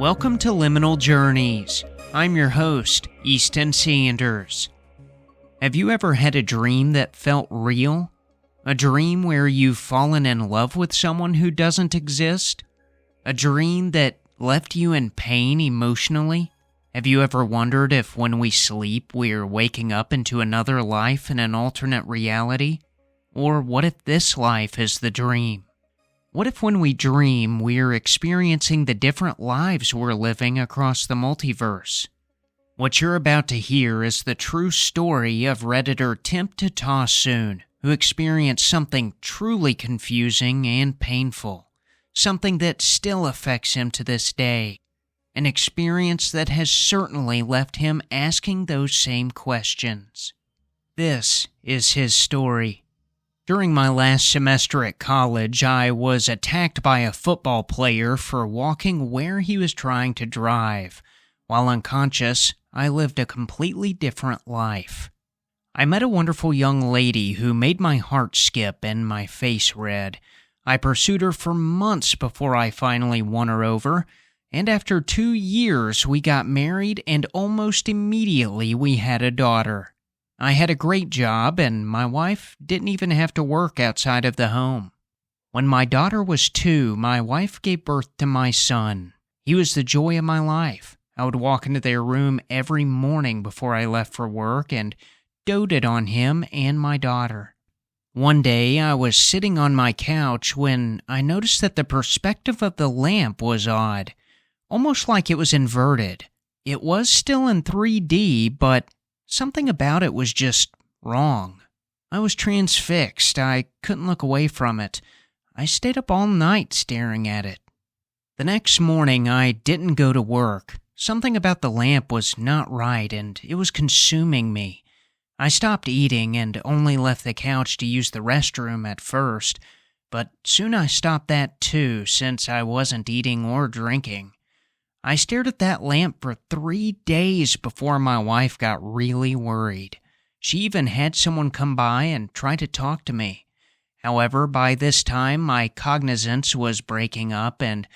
Welcome to Liminal Journeys. I'm your host, Easton Sanders. Have you ever had a dream that felt real? A dream where you've fallen in love with someone who doesn't exist? A dream that left you in pain emotionally? Have you ever wondered if when we sleep we're waking up into another life in an alternate reality? Or what if this life is the dream? What if when we dream, we're experiencing the different lives we're living across the multiverse? What you're about to hear is the true story of Redditor Tempt to Soon, who experienced something truly confusing and painful, something that still affects him to this day, an experience that has certainly left him asking those same questions. This is his story. During my last semester at college, I was attacked by a football player for walking where he was trying to drive. While unconscious, I lived a completely different life. I met a wonderful young lady who made my heart skip and my face red. I pursued her for months before I finally won her over, and after 2 years we got married and almost immediately we had a daughter. I had a great job, and my wife didn't even have to work outside of the home. When my daughter was 2, my wife gave birth to my son. He was the joy of my life. I would walk into their room every morning before I left for work and doted on him and my daughter. One day, I was sitting on my couch when I noticed that the perspective of the lamp was odd, almost like it was inverted. It was still in 3D, but something about it was just wrong. I was transfixed. I couldn't look away from it. I stayed up all night staring at it. The next morning, I didn't go to work. Something about the lamp was not right, and it was consuming me. I stopped eating and only left the couch to use the restroom at first, but soon I stopped that too, since I wasn't eating or drinking. I stared at that lamp for 3 days before my wife got really worried. She even had someone come by and try to talk to me. However, by this time, my cognizance was breaking up and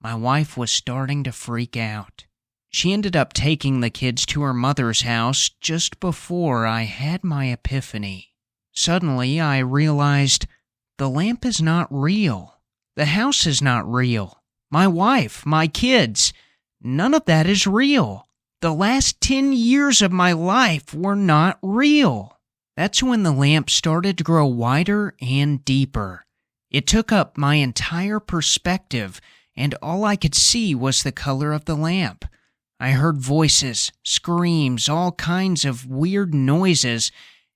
my wife was starting to freak out. She ended up taking the kids to her mother's house just before I had my epiphany. Suddenly, I realized the lamp is not real. The house is not real. My wife, my kids, none of that is real. The last 10 years of my life were not real. That's when the lamp started to grow wider and deeper. It took up my entire perspective, and all I could see was the color of the lamp. I heard voices, screams, all kinds of weird noises,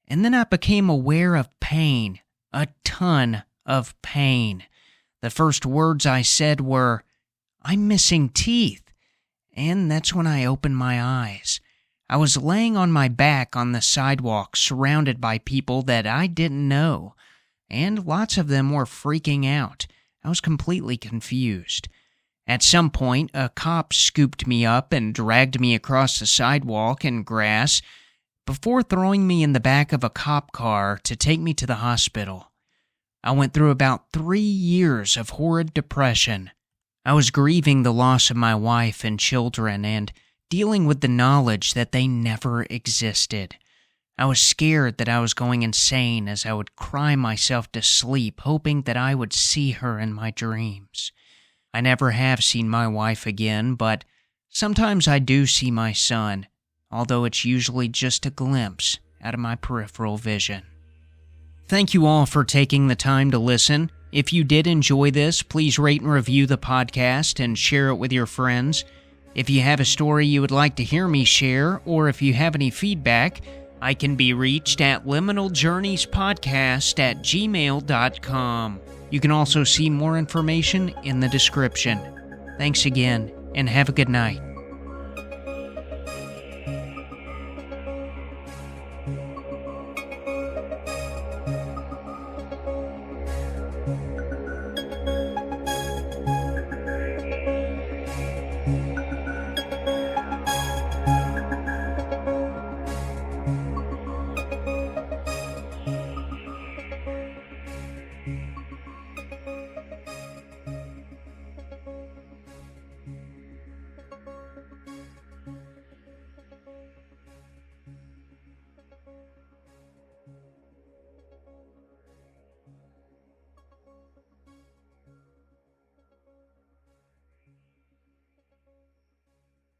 and then I became aware of pain, a ton of pain. The first words I said were, "I'm missing teeth." And that's when I opened my eyes. I was laying on my back on the sidewalk, surrounded by people that I didn't know, and lots of them were freaking out. I was completely confused. At some point, a cop scooped me up and dragged me across the sidewalk and grass before throwing me in the back of a cop car to take me to the hospital. I went through about 3 years of horrid depression. I was grieving the loss of my wife and children and dealing with the knowledge that they never existed. I was scared that I was going insane as I would cry myself to sleep, hoping that I would see her in my dreams. I never have seen my wife again, but sometimes I do see my son, although it's usually just a glimpse out of my peripheral vision. Thank you all for taking the time to listen. If you did enjoy this, please rate and review the podcast and share it with your friends. If you have a story you would like to hear me share, or if you have any feedback, I can be reached at liminaljourneyspodcast@gmail.com. You can also see more information in the description. Thanks again, and have a good night.